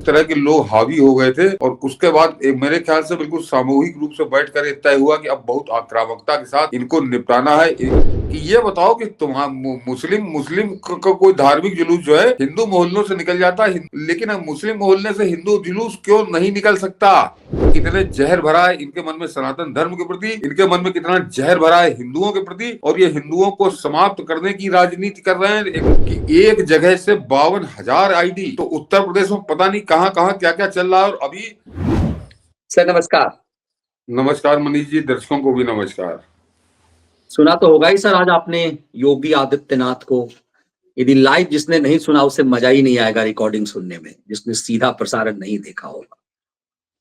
तरह के लोग हावी हो गए थे और उसके बाद मेरे ख्याल से बिल्कुल सामूहिक रूप से बैठकर तय हुआ कि अब बहुत आक्रामकता के साथ इनको निपटाना है। कि ये बताओ कि मुस्लिम मुस्लिम को कोई धार्मिक जुलूस जो है हिंदू मोहल्लों से निकल जाता है, लेकिन अब मुस्लिम मोहल्ले से हिंदू जुलूस क्यों नहीं निकल सकता? कितने जहर भरा है इनके मन में सनातन धर्म के प्रति, इनके मन में कितना जहर भरा है हिंदुओं के प्रति, और ये हिंदुओं को समाप्त करने की राजनीति कर रहे हैं। कि एक जगह से 52,000 आईडी, तो उत्तर प्रदेश में पता नहीं कहां कहां क्या क्या चल रहा है। और अभी सर नमस्कार। नमस्कार मनीष जी, दर्शकों को भी नमस्कार। सुना तो होगा ही सर, आज आपने योगी आदित्यनाथ को, यदि लाइव जिसने नहीं सुना उसे मजा ही नहीं आएगा रिकॉर्डिंग सुनने में, जिसने सीधा प्रसारण नहीं देखा होगा।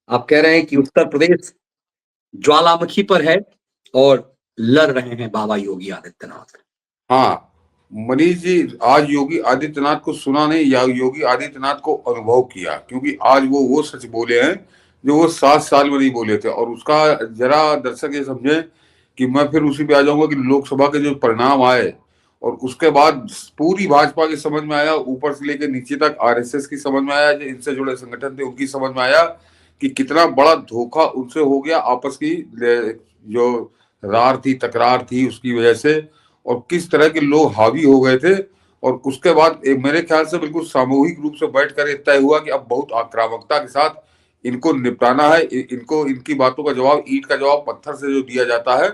आप कह रहे हैं कि उत्तर प्रदेश ज्वालामुखी पर है और लड़ रहे हैं बाबा योगी आदित्यनाथ। हाँ मनीष जी, आज योगी आदित्यनाथ को सुना नहीं, या योगी आदित्यनाथ को अनुभव किया, क्योंकि आज वो सच बोले हैं जो वो 7 साल में नहीं बोले थे। और उसका जरा दर्शक ये समझे कि मैं फिर उसी पे आ जाऊंगा कि लोकसभा के जो परिणाम आए और उसके बाद पूरी भाजपा की समझ में आया, ऊपर से लेकर नीचे तक आरएसएस की समझ में आया, जो इनसे जुड़े संगठन थे उनकी समझ में आया कि कितना बड़ा धोखा उनसे हो गया आपस की जो रार थी, तकरार थी, उसकी वजह से, और किस तरह के लोग हावी हो गए थे। और उसके बाद मेरे ख्याल से बिल्कुल सामूहिक रूप से बैठकर तय हुआ कि अब बहुत आक्रामकता के साथ इनको निपटाना है। इनको इनकी बातों का जवाब ईंट का जवाब पत्थर से जो दिया जाता है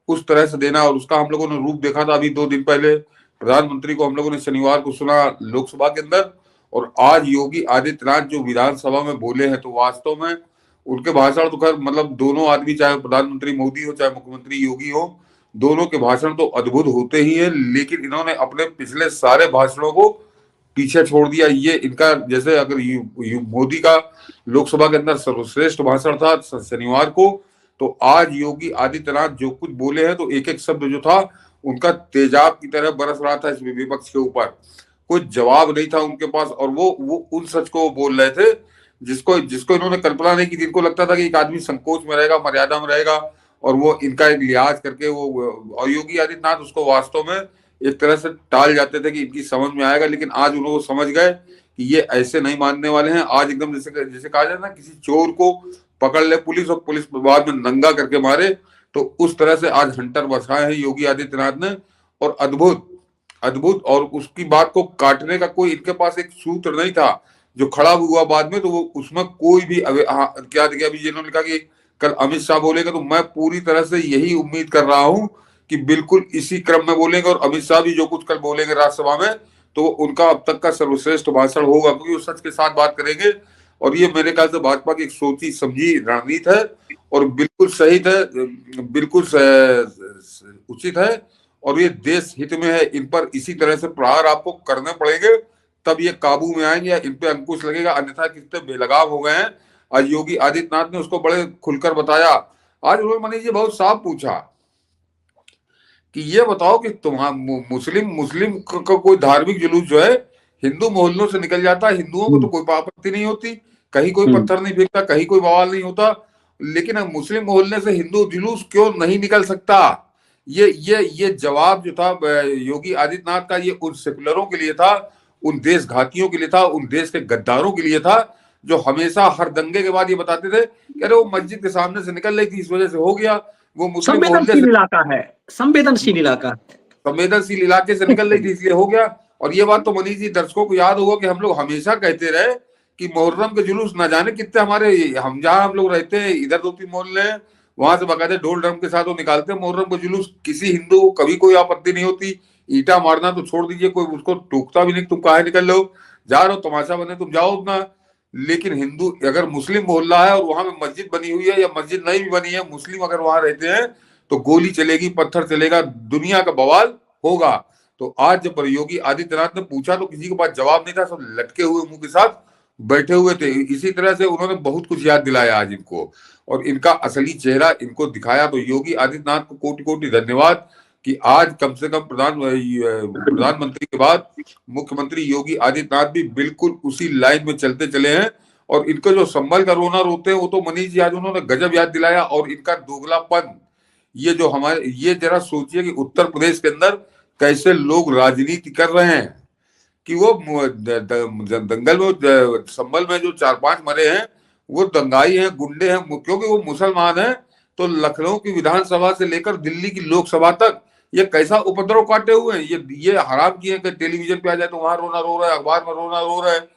उस तरह से देना। और उसका हम लोगों ने रूप देखा था अभी 2 दिन पहले। प्रधानमंत्री को हम लोगों ने शनिवार को सुना लोकसभा के अंदर, और आज योगी आदित्यनाथ जो विधानसभा में बोले हैं, तो वास्तव में उनके भाषण तो खैर मतलब दोनों आदमी, चाहे प्रधानमंत्री मोदी हो चाहे मुख्यमंत्री योगी हो, दोनों के भाषण तो अद्भुत होते ही हैं। लेकिन इन्होंने अपने पिछले सारे भाषणों को पीछे छोड़ दिया। ये इनका, जैसे अगर मोदी का लोकसभा के अंदर सर्वश्रेष्ठ भाषण था शनिवार को, तो आज योगी आदित्यनाथ जो कुछ बोले हैं, तो एक एक शब्द जो था उनका तेजाब की तरह बरस रहा था इस विपक्ष के ऊपर। कोई जवाब नहीं था उनके पास, और वो उन सच को बोल रहे थे जिसको जिसको इन्होंने कल्पना नहीं की थी। इनको लगता था कि एक आदमी संकोच में रहेगा, मर्यादा में रहेगा, और वो इनका एक लिहाज करके वो, और योगी आदित्यनाथ उसको वास्तव में एक तरह से टाल जाते थे कि इनकी समझ में आएगा। लेकिन आज उन्होंने समझ गए कि ये ऐसे नहीं मानने वाले हैं। आज एकदम जैसे जैसे कहा जाए ना, किसी चोर को पकड़ ले पुलिस और पुलिस बाद में नंगा करके मारे, तो उस तरह से आज हंटर बसाए हैं योगी आदित्यनाथ ने। और अद्भुत अद्भुत, और उसकी बात को काटने का कोई इनके पास एक सूत्र नहीं था जो खड़ा हुआ बाद में। तो वो उसमें कोई भी क्या देखिए, अभी जिन्होंने कहा कि कल अमित शाह बोलेगा, तो मैं पूरी तरह से यही उम्मीद कर रहा हूं कि बिल्कुल इसी क्रम में बोलेंगे। और अमित शाह भी जो कुछ कल बोलेंगे राज्यसभा में, तो उनका अब तक का सर्वश्रेष्ठ भाषण होगा, क्योंकि वो सच के साथ बात करेंगे। और ये मेरे ख्याल से भाजपा की एक सोची समझी रणनीति है, और बिल्कुल सही है, बिल्कुल उचित है, और ये देश हित में है। इन पर इसी तरह से प्रहार आपको करने पड़ेंगे, तब ये काबू में आएंगे, इन पे अंकुश लगेगा, अन्यथा कितने बेलगाम हो गए हैं। आज योगी आदित्यनाथ ने उसको बड़े खुलकर बताया। आज उन्होंने मनीष जी बहुत साफ पूछा कि ये बताओ कि मुस्लिम मुस्लिम का कोई धार्मिक जुलूस जो है हिंदू मोहल्लों से निकल जाता है, हिंदुओं को तो कोई आपत्ति नहीं होती, कहीं कोई पत्थर नहीं फेंकता, कहीं कोई बवाल नहीं होता, लेकिन मुस्लिम मोहल्ले से हिंदू जुलूस क्यों नहीं निकल सकता? ये जवाब जो था योगी आदित्यनाथ का, ये उन सेकुलरों के लिए था, उन देशघातियों के लिए था, उन देश के गद्दारों के लिए था, जो हमेशा हर दंगे के बाद ये बताते थे कि अरे वो मस्जिद के सामने से निकल रही थी, इस वजह से हो गया। वो मुस्लिम मोहल्ले से, इलाका है, संवेदनशील इलाका, संवेदनशील इलाके से निकल रही थी, इसलिए हो गया। और ये बात तो मनीष जी दर्शकों को याद होगा कि हम लोग हमेशा कहते रहे कि मुहर्रम के जुलूस न जाने कितने हमारे, हम जहां हम लोग रहते हैं इधर 2-3 मोहल्ले हैं, वहां से बकायदे ढोल ड्रम के साथ वो निकालते हैं मुहर्रम का जुलूस। किसी हिंदू को कभी कोई आपत्ति नहीं होती। ईटा मारना तो छोड़ दीजिए, कोई उसको टोकता भी नहीं, तुम कहा निकल लो, जा रहे हो तमाशा बने, तुम जाओ अपना। लेकिन हिंदू, अगर मुस्लिम मोहल्ला है और वहां पे मस्जिद बनी हुई है, या मस्जिद नहीं भी बनी है, मुस्लिम अगर वहां रहते हैं, तो गोली चलेगी, पत्थर चलेगा, दुनिया का बवाल होगा। तो आज जब योगी आदित्यनाथ ने पूछा तो किसी के पास जवाब नहीं था, सब लटके हुए मुंह के साथ बैठे हुए थे। इसी तरह से उन्होंने बहुत कुछ याद दिलाया आज इनको, और इनका असली चेहरा इनको दिखाया। तो योगी आदित्यनाथ को कोटि कोटि धन्यवाद कि आज कम से कम प्रधानमंत्री के बाद मुख्यमंत्री योगी आदित्यनाथ भी बिल्कुल उसी लाइन में चलते चले हैं। और इनको जो संभल कर रोना रोते हैं, वो तो मनीष जी आज उन्होंने गजब याद दिलाया। और इनका दोगलापन, ये जो हमारे, ये जरा सोचिए कि उत्तर प्रदेश के अंदर कैसे लोग राजनीति कर रहे हैं, कि वो दंगल में संभल में जो 4-5 मरे हैं वो दंगाई हैं, गुंडे हैं, क्योंकि वो मुसलमान हैं। तो लखनऊ की विधानसभा से लेकर दिल्ली की लोकसभा तक ये कैसा उपद्रव काटे हुए हैं। ये हराम किए कि टेलीविजन पे आ जाए तो वहां रोना रो रहा है, अखबार में रोना रो रहा है,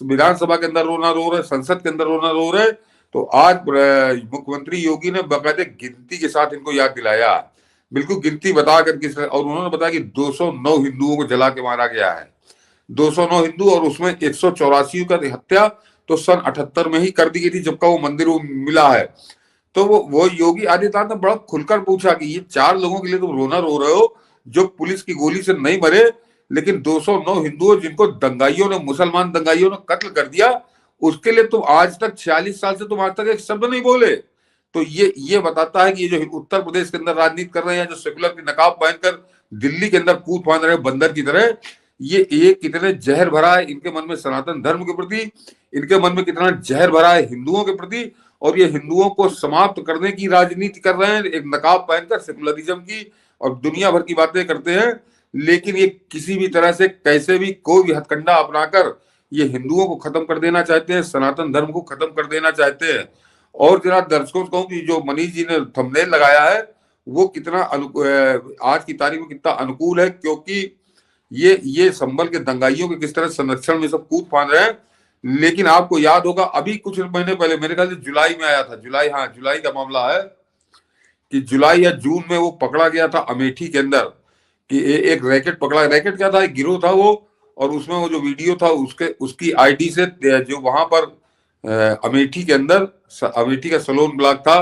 विधानसभा के अंदर रोना रो रहे, संसद के अंदर रोना रो रहे। तो आज मुख्यमंत्री योगी ने बाकायदे गिनती के साथ इनको याद दिलाया, बिल्कुल गिनती बता करके, और उन्होंने बताया कि 209 हिंदुओं को जला के मारा गया है, 209 हिंदू, और उसमें 184 का हत्या तो सन 78 में ही कर दी गई थी जबकि वो मंदिर मिला है। तो वो योगी आदित्यनाथ ने बड़ा खुलकर पूछा कि ये 4 लोगों के लिए तुम रोना रो रहे हो जो पुलिस की गोली से नहीं मरे, लेकिन 209 हिंदुओं जिनको दंगाइयों ने, मुसलमान दंगाइयों ने कत्ल कर दिया, उसके लिए तुम आज तक 46 साल से तुम आज तक एक शब्द नहीं बोले। तो ये बताता है कि ये जो उत्तर प्रदेश के अंदर राजनीति कर रहे हैं, जो सेकुलर की नकाब पहनकर दिल्ली के अंदर कूद फांद रहे हैं बंदर की तरह, ये कितने जहर भरा है इनके मन में सनातन धर्म के प्रति, इनके मन में कितना जहर भरा है हिंदुओं के प्रति, और ये हिंदुओं को समाप्त करने की राजनीति कर रहे हैं एक नकाब पहनकर सेकुलरिज्म की, और दुनिया भर की बातें करते हैं। लेकिन ये किसी भी तरह से कैसे भी कोई भी हथकंडा अपनाकर ये हिंदुओं को खत्म कर देना चाहते हैं, सनातन धर्म को खत्म कर देना चाहते हैं। और जरा दर्शकों को कहूं कि जो मनीष जी ने थंबनेल लगाया है वो कितना आज की तारीख में कितना अनुकूल है, क्योंकि ये संभल के दंगाइयों के किस तरह संरक्षण में सब कूद फांद रहे हैं। लेकिन आपको याद होगा अभी कुछ महीने पहले, मेरे ख्याल से जुलाई में आया था, जुलाई का मामला है कि जुलाई या जून में वो पकड़ा गया था अमेठी के अंदर, कि एक रैकेट पकड़ा, रैकेट क्या था, एक गिरोह था वो, और उसमें वो जो वीडियो था उसकी आईडी से जो वहां पर अमेठी के अंदर, अमेठी का सलोन ब्लॉक था,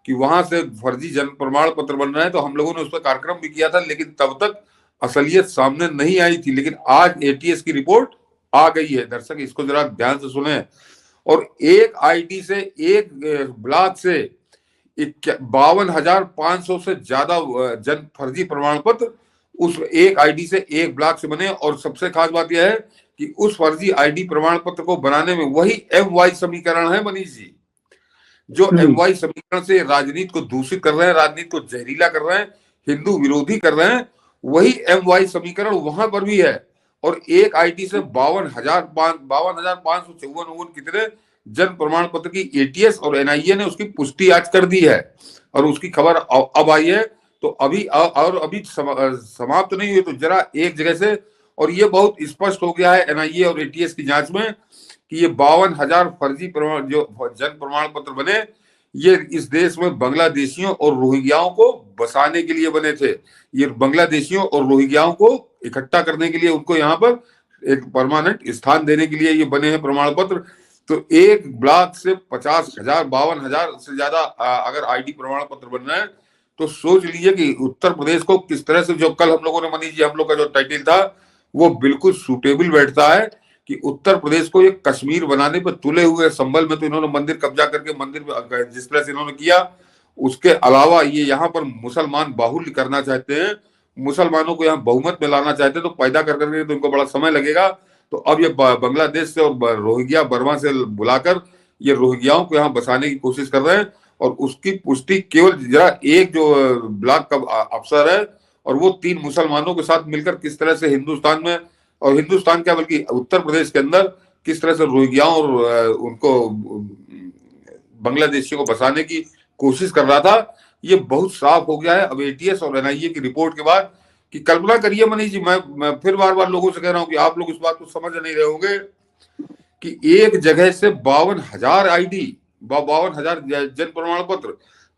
कि वहां से फर्जी जन्म प्रमाण पत्र बन रहे हैं। तो हम लोगों ने उस पर कार्यक्रम भी किया था, लेकिन तब तक असलियत सामने नहीं आई थी। लेकिन आज एटीएस की रिपोर्ट आ गई है, दर्शक इसको जरा ध्यान से सुने। और एक आईडी से, एक ब्लॉक से 52,500 से ज्यादा जन्म फर्जी प्रमाण पत्र उस एक आईडी से, एक ब्लॉक से बने। और सबसे खास बात यह है कि उस फर्जी आईडी प्रमाण पत्र को बनाने में वही MY समीकरण है मनीष जी, जो MY समीकरण से राजनीति को दूषित कर रहे हैं, राजनीति को जहरीला कर रहे हैं, हिंदू विरोधी कर रहे हैं, वही MY समीकरण वहां पर भी है। और एक आईडी से 52,554 कितने जन्म प्रमाण पत्र की एटीएस और NIA ने उसकी पुष्टि आज कर दी है, और उसकी खबर अब आई है। तो अभी समाप्त नहीं हुई, तो जरा एक जगह से, और ये बहुत स्पष्ट हो गया है NIA और ATS की जांच में कि ये 52,000 फर्जी जो जन्म प्रमाण पत्र बने, ये इस देश में बांग्लादेशियों और रोहिंग्याओं को बसाने के लिए बने थे। ये बांग्लादेशियों और रोहिंग्याओं को इकट्ठा करने के लिए, उनको यहाँ पर एक परमानेंट स्थान देने के लिए ये बने हैं प्रमाण पत्र। तो एक ब्लॉक से 50,000, 52,000 से ज्यादा अगर आईडी प्रमाण पत्र बन रहे हैं, तो सोच लीजिए कि उत्तर प्रदेश को किस तरह से, जो कल हम लोगों ने, मनीष जी, हम लोग का जो टाइटल था वो बिल्कुल सूटेबल बैठता है कि उत्तर प्रदेश को एक कश्मीर बनाने पर तुले हुए। संभल में तो इन्होंने मंदिर कब्जा करके, मंदिर जिस तरह से इन्होंने किया, उसके अलावा ये यहाँ पर मुसलमान बाहुल्य करना चाहते हैं, मुसलमानों को यहाँ बहुमत में लाना चाहते हैं। तो पैदा कर करके तो इनको बड़ा समय लगेगा। तो अब ये बांग्लादेश से और रोहिंग्या बर्मा से बुलाकर ये रोहिंग्याओं को यहाँ बसाने की कोशिश कर रहे हैं। और उसकी पुष्टि केवल जरा एक जो ब्लॉक का अफसर है और वो 3 मुसलमानों के साथ मिलकर किस तरह से हिंदुस्तान में, और हिंदुस्तान क्या बल्कि उत्तर प्रदेश के अंदर किस तरह से रोहिंग्याओं और उनको बांग्लादेशियों को बसाने की कोशिश कर रहा था, ये बहुत साफ हो गया है अब ATS और NIA की रिपोर्ट के बाद। कि कल्पना करिए मनीष जी, मैं फिर बार बार लोगों से कह रहा हूं कि आप लोग इस बात को समझ नहीं रहे होंगे कि एक जगह से 52,000 आईडी, 52,000 जन्म प्रमाण पत्र,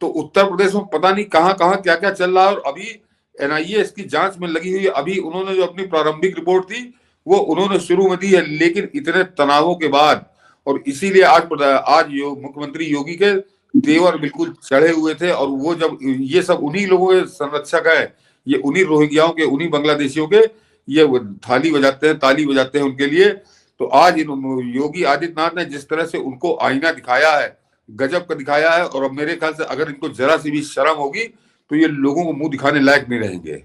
तो उत्तर प्रदेश में पता नहीं कहां कहां क्या क्या चल रहा है। और अभी NIA इसकी जांच में लगी हुई है। अभी उन्होंने जो अपनी प्रारंभिक रिपोर्ट थी वो उन्होंने शुरू में दी है, लेकिन इतने तनावों के बाद, और इसीलिए आज मुख्यमंत्री योगी के तेवर बिल्कुल चढ़े हुए थे। और वो जब ये सब उन्हीं लोगों के संरक्षक है, ये उन्हीं रोहिंग्याओं के, उन्हीं बांग्लादेशियों के, ये ताली बजाते हैं उनके लिए। तो आज योगी आदित्यनाथ ने जिस तरह से उनको आईना दिखाया है, गजब का दिखाया है। और अब मेरे ख्याल से अगर इनको जरा सी भी शर्म होगी तो ये लोगों को मुंह दिखाने लायक नहीं रहेंगे।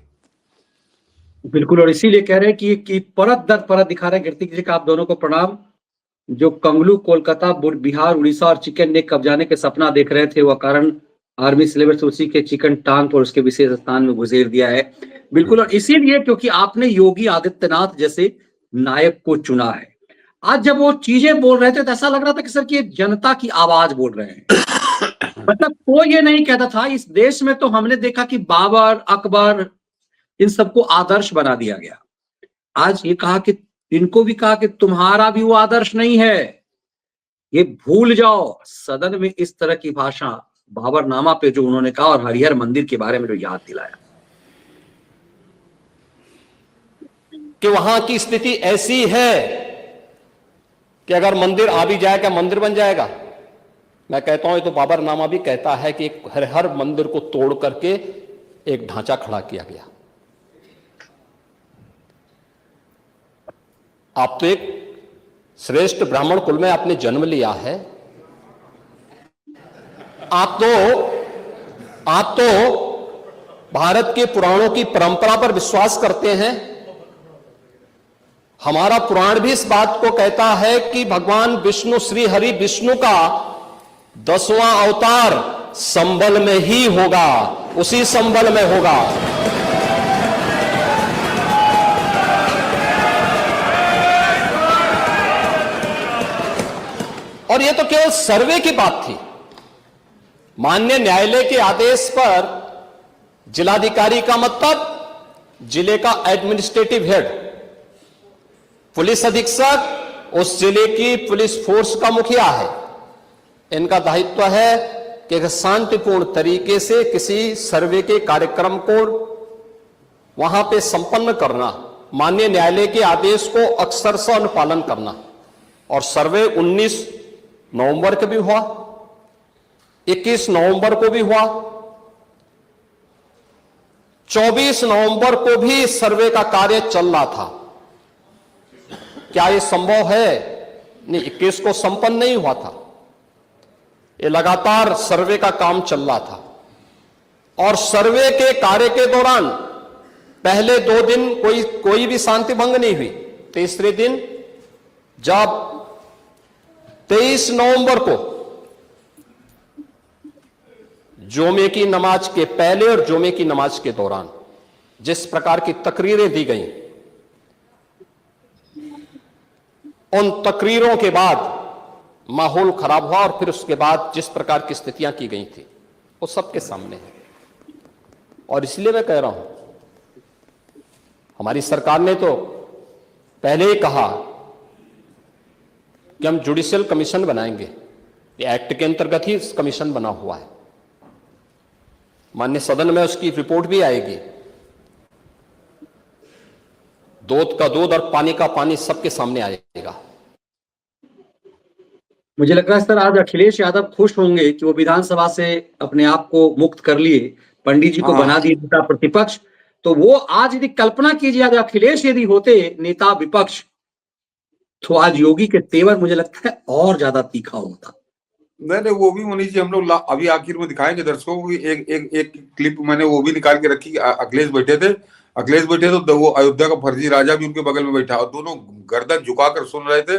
बिल्कुल, और इसीलिए कह रहे हैं कि परत दर परत दिखा रहे हैं। कीर्ति जी का आप दोनों को प्रणाम। जो कंगलू, कोलकाता, बिहार, उड़ीसा और चिकन नेक कब्जाने के सपना देख रहे थे, वह कारण आर्मी सिलेबस उसी के चिकन टांग पर उसके विशेष स्थान में गुजेर दिया है। बिल्कुल, और इसीलिए क्योंकि आपने योगी आदित्यनाथ जैसे नायक को चुना है। आज जब वो चीजें बोल रहे थे तो ऐसा लग रहा था कि सर कि एक जनता की आवाज बोल रहे हैं। मतलब कोई ये नहीं कहता था इस देश में, तो हमने देखा कि बाबर, अकबर, इन सबको आदर्श बना दिया गया। आज ये कहा कि इनको भी कहा कि तुम्हारा भी वो आदर्श नहीं है, ये भूल जाओ। सदन में इस तरह की भाषा, बाबरनामा पे जो उन्होंने कहा और हरिहर मंदिर के बारे में जो याद दिलाया कि वहां की स्थिति ऐसी है कि अगर मंदिर आ भी जाए क्या मंदिर बन जाएगा। मैं कहता हूं ये तो बाबरनामा भी कहता है कि हर मंदिर को तोड़ करके एक ढांचा खड़ा किया गया। आप तो एक श्रेष्ठ ब्राह्मण कुल में आपने जन्म लिया है, आप तो भारत के पुराणों की परंपरा पर विश्वास करते हैं। हमारा पुराण भी इस बात को कहता है कि भगवान विष्णु, श्री हरि विष्णु का 10वां अवतार संबल में ही होगा, उसी संबल में होगा। और यह तो केवल सर्वे की बात थी। माननीय न्यायालय के आदेश पर जिलाधिकारी का मतलब जिले का एडमिनिस्ट्रेटिव हेड, पुलिस अधीक्षक उस जिले की पुलिस फोर्स का मुखिया है। इनका दायित्व है कि शांतिपूर्ण तरीके से किसी सर्वे के कार्यक्रम को वहां पे संपन्न करना, माननीय न्यायालय के आदेश को अक्षरशः अनुपालन करना। और सर्वे 19 नवंबर को भी हुआ, 21 नवंबर को भी हुआ, 24 नवंबर को भी सर्वे का कार्य चल रहा था। क्या यह संभव है? नहीं, 21 को संपन्न नहीं हुआ था। ये लगातार सर्वे का काम चल रहा था। और सर्वे के कार्य के दौरान पहले 2 दिन कोई भी शांति भंग नहीं हुई। तीसरे दिन जब 23 नवंबर को जुमे की नमाज के पहले और जुमे की नमाज के दौरान जिस प्रकार की तकरीरें दी गई, उन तकरीरों के बाद माहौल खराब हुआ। और फिर उसके बाद जिस प्रकार की स्थितियां की गई थी वो सबके सामने है। और इसलिए मैं कह रहा हूं, हमारी सरकार ने तो पहले ही कहा कि हम जुडिशियल कमीशन बनाएंगे। ये एक्ट के अंतर्गत ही कमीशन बना हुआ है। माननीय सदन में उसकी रिपोर्ट भी आएगी। दूध का दूध और पानी का पानी सबके सामने आएगा। मुझे लग रहा है सर आज अखिलेश यादव खुश होंगे कि वो विधानसभा से अपने आप को मुक्त कर लिए, पंडित जी को बना दिए नेता प्रतिपक्ष। तो वो आज यदि कल्पना कीजिए, आज अखिलेश यदि होते नेता विपक्ष, तो आज योगी के तेवर मुझे लगता है और ज्यादा तीखा होता। नहीं, वो भी मनीष जी हम लोग अभी आखिर में दिखाएंगे दर्शकों को। एक क्लिप मैंने वो भी निकाल के रखी। अखिलेश बैठे थे तो वो अयोध्या का फर्जी राजा भी उनके बगल में बैठा और दोनों गर्दन झुकाकर सुन रहे थे।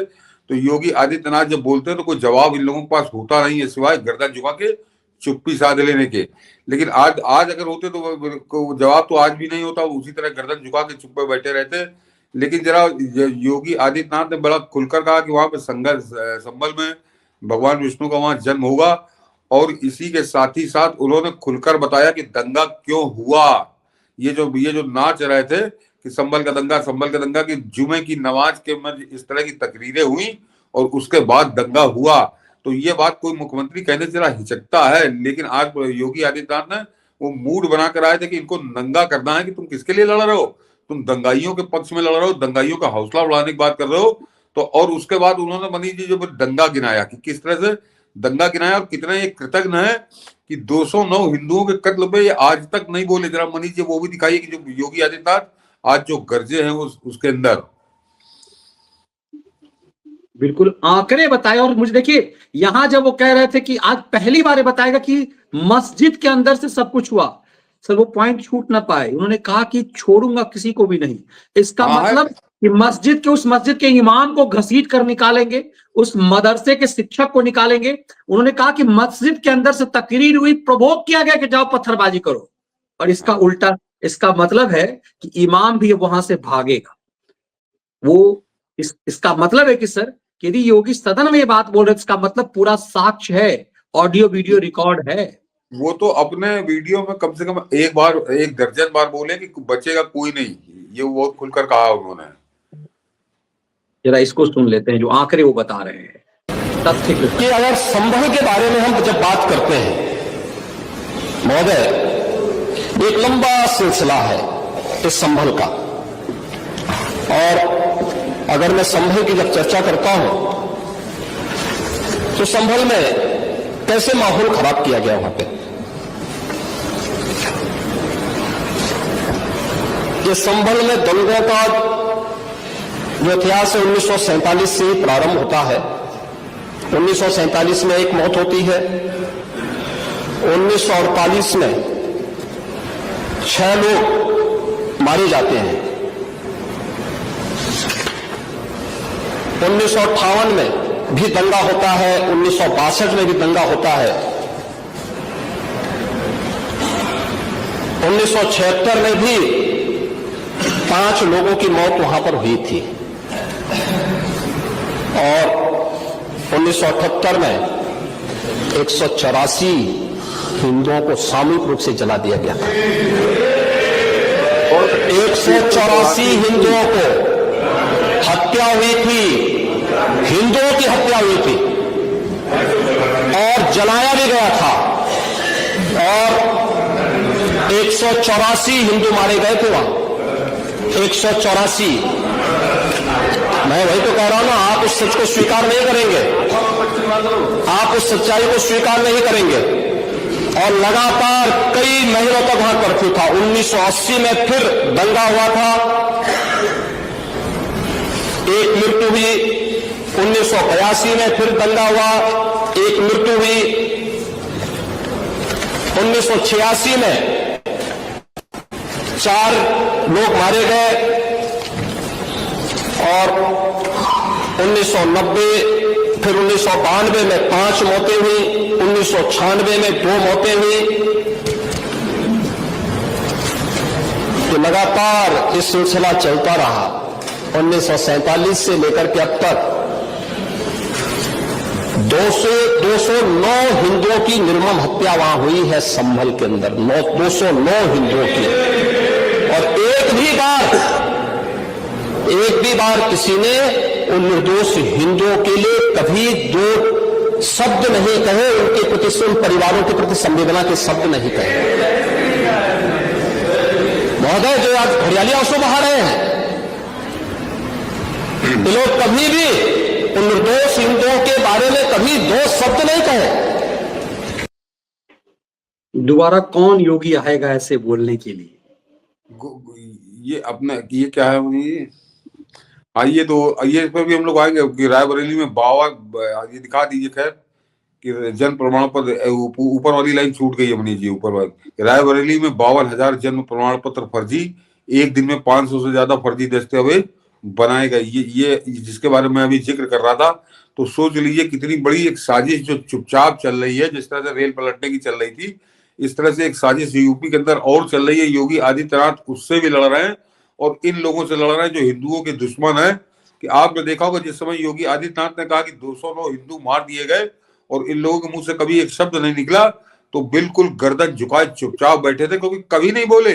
तो योगी आदित्यनाथ जब बोलते हैं तो कोई जवाब इन लोगों के पास होता नहीं है सिवाय गर्दन झुका के चुप्पी साध लेने के। लेकिन आज अगर होते तो जवाब तो आज भी नहीं होता, उसी तरह गर्दन झुका के चुप पे बैठे रहते। लेकिन जरा योगी आदित्यनाथ ने बड़ा खुलकर कहा कि वहां पे संबल में भगवान विष्णु का वहां जन्म होगा। और इसी के साथ ही साथ उन्होंने खुलकर बताया कि दंगा क्यों हुआ। ये जो नाच रहे थे कि संबल का दंगा की जुमे की नमाज के में इस तरह की तकरीरें हुई और उसके बाद दंगा हुआ। तो ये बात कोई मुख्यमंत्री कहने से जरा हिचकता है। लेकिन आज योगी आदित्यनाथ ने वो मूड बना कर आए थे कि इनको नंगा करना है कि तुम किसके लिए लड़ रहे हो, तुम दंगाइयों के पक्ष में लड़ रहे हो, दंगाइयों का हौसला बढ़ाने की बात कर रहे हो। तो और उसके बाद उन्होंने मनीष जी जो दंगा गिनाया कि किस तरह से दंगा गिनाया और कितना ये कृतज्ञ है कि 209 हिंदुओं के कत्ल पे ये आज तक नहीं बोले। जरा मनीष जी वो भी दिखाइए कि जो योगी आदित्यनाथ आज जो गर्जे हैं उसके अंदर बिल्कुल आंकड़े बताए। और मुझे देखिए यहां जब वो कह रहे थे कि आज पहली बार बताएगा कि मस्जिद के अंदर से सब कुछ हुआ, सर वो पॉइंट छूट ना पाए। उन्होंने कहा कि छोड़ूंगा किसी को भी नहीं। इसका मतलब कि उस मस्जिद के इमाम को घसीट कर निकालेंगे, उस मदरसे के शिक्षक को निकालेंगे। उन्होंने कहा कि मस्जिद के अंदर से तकरीर हुई, प्रवोक किया गया कि जाओ पत्थरबाजी करो। और इसका उल्टा, इसका मतलब है कि इमाम भी वहां से भागेगा। वो इसका मतलब है कि सर, यदि योगी सदन में ये बात बोल रहे हैं, इसका मतलब पूरा साक्ष्य है, ऑडियो वीडियो रिकॉर्ड है। वो तो अपने वीडियो में कम से कम एक बार, एक दर्जन बार बोले कि बचेगा कोई नहीं, ये वो बहुत खुलकर कहा उन्होंने। जरा इसको सुन लेते हैं जो आंकड़े वो बता रहे हैं तथ्य कि अगर संभल के बारे में हम जब बात करते हैं महोदय, एक लंबा सिलसिला है इस संभल का, और अगर मैं संभल की जब चर्चा करता हूं तो संभल में कैसे माहौल खराब किया गया वहां पे। ये संभल में दंगों का जो इतिहास है 1947 से ही प्रारंभ होता है। 1947 में एक मौत होती है, 1948 में 6 लोग मारे जाते हैं, 1958 में भी दंगा होता है, 1962 में भी दंगा होता है, 1976 में भी 5 लोगों की मौत वहां पर हुई थी, और 1978 में 184 हिंदुओं को सामूहिक रूप से जला दिया गया था। 184 हिंदुओं को हत्या हुई थी, हिंदुओं की हत्या हुई थी और जलाया भी गया था, और 184 हिंदू मारे गए थे वहां। 184। मैं वही तो कह रहा हूं ना, आप उस सच को स्वीकार नहीं करेंगे, आप उस सच्चाई को स्वीकार नहीं करेंगे। और लगातार कई महीनों तक वहां कर्फ्यू था। 1980 में फिर दंगा हुआ था, एक मृत्यु हुई। 1982 में फिर दंगा हुआ, एक मृत्यु हुई। 1986 में 4 लोग मारे गए, और 1990 फिर 1992 में 5 मौतें हुई, 1996 में 2 मौतें हुई। तो लगातार इस सिलसिला चलता रहा। 1947 से लेकर के अब तक 209 हिंदुओं की निर्मम हत्या वहां हुई है संभल के अंदर, 209 हिंदुओं की। और एक भी बार किसी ने उन निर्दोष हिंदुओं के लिए कभी 2 शब्द नहीं कहे, उनके प्रति, उन परिवारों के प्रति संवेदना के शब्द नहीं कहे। महोदय, जो आज हरियाली आंसू बहा रहे हैं, ये लोग कभी भी उन निर्दोष हिंदुओं के बारे में कभी 2 शब्द नहीं कहे। दोबारा कौन योगी आएगा ऐसे बोलने के लिए? ये अपना, ये क्या है मुझे, आइए तो आइए पर भी हम लोग आएंगे कि रायबरेली में 52, ये दिखा दीजिए खैर कि जन्म प्रमाण पत्र, ऊपर वाली लाइन छूट गई है मनीष जी, ऊपर वाली। रायबरेली में 52,000 जन्म प्रमाण पत्र फर्जी, एक दिन में 500 से ज्यादा फर्जी दस्तावेज बनाए गए। ये जिसके बारे में अभी जिक्र कर रहा था, तो सोच लीजिए कितनी बड़ी एक साजिश जो चुपचाप चल रही है। जिस तरह से रेल पलटने की चल रही थी, इस तरह से एक साजिश यूपी के अंदर और चल रही है। योगी आदित्यनाथ उससे भी लड़ रहे हैं, और इन लोगों से लड़ रहे हैं जो हिंदुओं के दुश्मन है। कि आपने देखा होगा जिस समय योगी आदित्यनाथ ने कहा कि 209 हिंदू मार दिए गए, और इन लोगों के मुंह से कभी एक शब्द नहीं निकला, तो बिल्कुल गर्दन झुकाए चुपचाप बैठे थे, क्योंकि कभी नहीं बोले।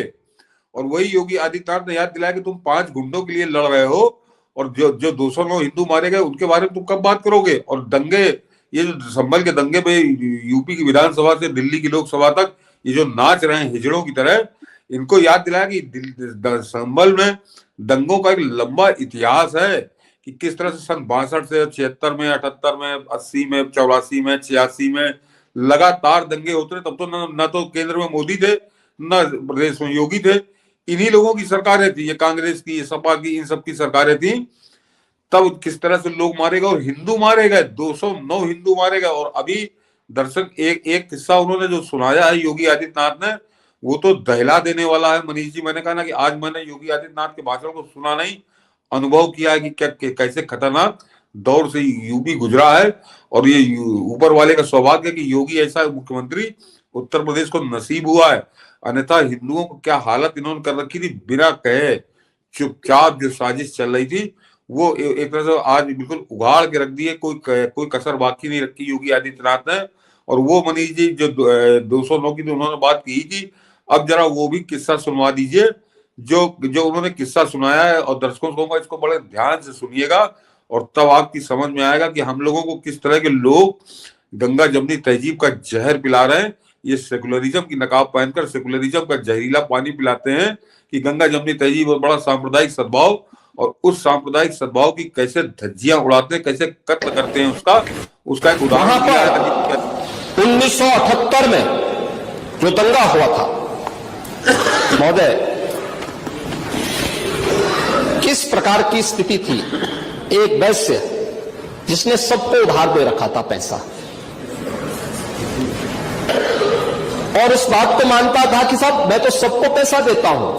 और वही योगी आदित्यनाथ ने याद दिलाया कि तुम 5 गुंडों के लिए लड़ रहे हो, और जो 209 हिंदू मारे गए उनके बारे में तुम कब बात करोगे। और दंगे, ये जो संभल के दंगे पे यूपी की विधानसभा से दिल्ली की लोकसभा तक ये जो नाच रहे हैं हिजड़ों की तरह, इनको याद दिलाया कि संभल में दंगों का एक लंबा इतिहास है, कि किस तरह से सन 62 से 76 में, 78 में, 80 में, 84 में, 86 में लगातार दंगे होते रहे। तब तो न तो केंद्र में मोदी थे, न प्रदेश में योगी थे, इन्हीं लोगों की सरकारें थी, ये कांग्रेस की, ये सपा की, इन सब की सरकारें थी। तब किस तरह से लोग मारे गए और हिंदू मारे गए, 209 हिंदू मारे गए। और अभी दर्शक एक किस्सा उन्होंने जो सुनाया है योगी आदित्यनाथ ने, वो तो दहला देने वाला है मनीष जी। मैंने कहा ना कि आज मैंने योगी आदित्यनाथ के भाषण को सुना नहीं, अनुभव किया है कि क्या कैसे खतरनाक दौर से यूपी गुजरा है। और ये ऊपर वाले का सौभाग्य है कि योगी ऐसा मुख्यमंत्री उत्तर प्रदेश को नसीब हुआ है, अन्यथा हिंदुओं को क्या हालत इन्होंने कर रखी थी। बिना कहे चुपचाप जो साजिश चल रही थी वो एक तरह से आज बिल्कुल उगाड़ के रख दिए, कोई कसर बाकी नहीं रखी योगी आदित्यनाथ ने। और वो मनीष जी जो 209 की तो उन्होंने बात की कि अब जरा वो भी किस्सा सुनवा दीजिए जो जो उन्होंने किस्सा सुनाया है, और दर्शकों को कहूंगा इसको बड़े ध्यान से सुनिएगा और तब आपकी समझ में आएगा कि हम लोगों को किस तरह के लोग गंगा जमुनी तहजीब का जहर पिला रहे हैं। ये सेकुलरिज्म की नकाब पहनकर सेकुलरिज्म का जहरीला पानी पिलाते हैं कि गंगा जमुनी तहजीब और बड़ा सांप्रदायिक सद्भाव, और उस सांप्रदायिक सद्भाव की कैसे धज्जियां उड़ाते हैं, कैसे कत्ल करते हैं, उसका एक उदाहरण दिया है। 1978 में जो दंगा हुआ था महोदय, किस प्रकार की स्थिति थी। एक वैश्य जिसने सबको उधार दे रखा था पैसा, और उस बात को मानता था कि साहब मैं तो सबको पैसा देता हूं,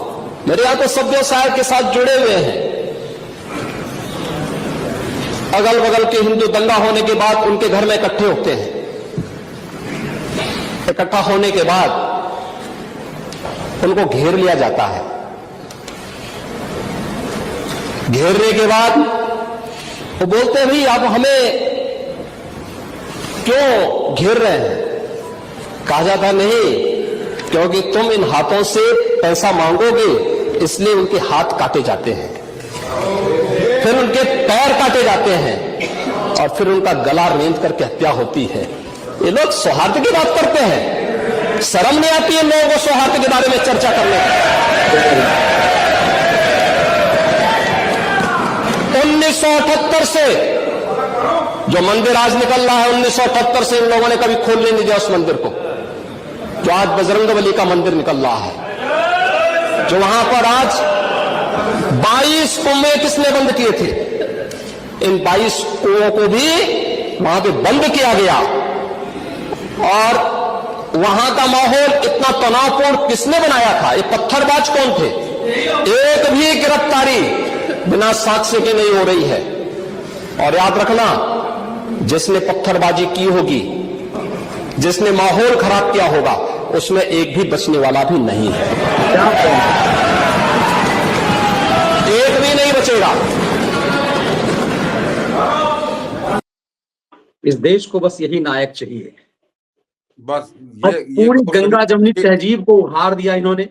मेरे यहां तो सब व्यवसाय के साथ जुड़े हुए हैं। अगल बगल के हिंदू दंगा होने के बाद उनके घर में इकट्ठे होते हैं। इकट्ठा होने के बाद उनको घेर लिया जाता है। घेरने के बाद वो बोलते हैं भाई आप हमें क्यों घेर रहे हैं। कहा जाता नहीं, क्योंकि तुम इन हाथों से पैसा मांगोगे इसलिए उनके हाथ काटे जाते हैं, फिर उनके पैर काटे जाते हैं और फिर उनका गला रेंद करके हत्या होती है। ये लोग सौहार्द की बात करते हैं, शर्म नहीं आती है लोगों को सौहार्द के बारे में चर्चा करने की। 1978 से जो मंदिर आज निकल रहा है, 1978 से इन लोगों ने कभी खोलने नहीं दिया उस मंदिर को। जो आज बजरंगबली का मंदिर निकल रहा है, जो वहां पर आज 22 कुएं किसने बंद किए थे, इन 22 कुओं को भी वहां पे बंद किया गया। और वहां का माहौल इतना तनावपूर्ण किसने बनाया था, ये पत्थरबाज कौन थे। एक भी गिरफ्तारी बिना साक्ष्य के नहीं हो रही है। और याद रखना, जिसने पत्थरबाजी की होगी, जिसने माहौल खराब किया होगा, उसमें एक भी बचने वाला भी नहीं है, एक भी नहीं बचेगा। इस देश को बस यही नायक चाहिए। बस ये पूरी गंगा जमुनी तहजीब को उहाड़ दिया इन्होंने।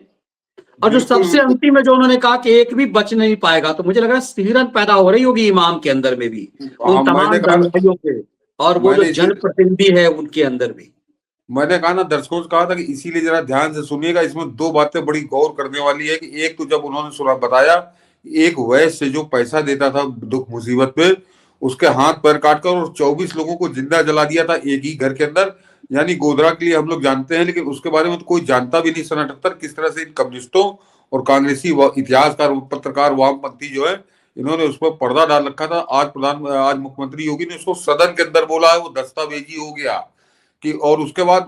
और जो सबसे अंतिम में जो उन्होंने कहा कि एक भी बच नहीं पाएगा, तो मुझे लग रहा है सिहरन पैदा हो रही होगी इमाम के अंदर में भी, उन तमाम दंगाइयों के, और वो जो जनप्रतिनिधि है उनके अंदर भी। मैंने कहा ना, दर्शकों से कहा था कि इसीलिए जरा ध्यान से सुनिएगा, इसमें दो बातें बड़ी गौर करने वाली है। कि एक तो जब उन्होंने सुना बताया, एक वैश्य जो पैसा देता था दुख मुसीबत पे, उसके हाथ पैर काटकर और 24 लोगों को जिंदा जला दिया था एक ही घर के अंदर। यानी गोधरा के लिए हम लोग जानते हैं, लेकिन उसके बारे में तो कोई जानता भी नहीं। सन 78 किस तरह से इन कम्युनिस्टों और कांग्रेसी इतिहासकार पत्रकार वामपंथी जो है, इन्होंने उस पर पर्दा डाल रखा था। आज मुख्यमंत्री योगी ने उसको सदन के अंदर बोला है, वो दस्तावेजी हो गया कि। और उसके बाद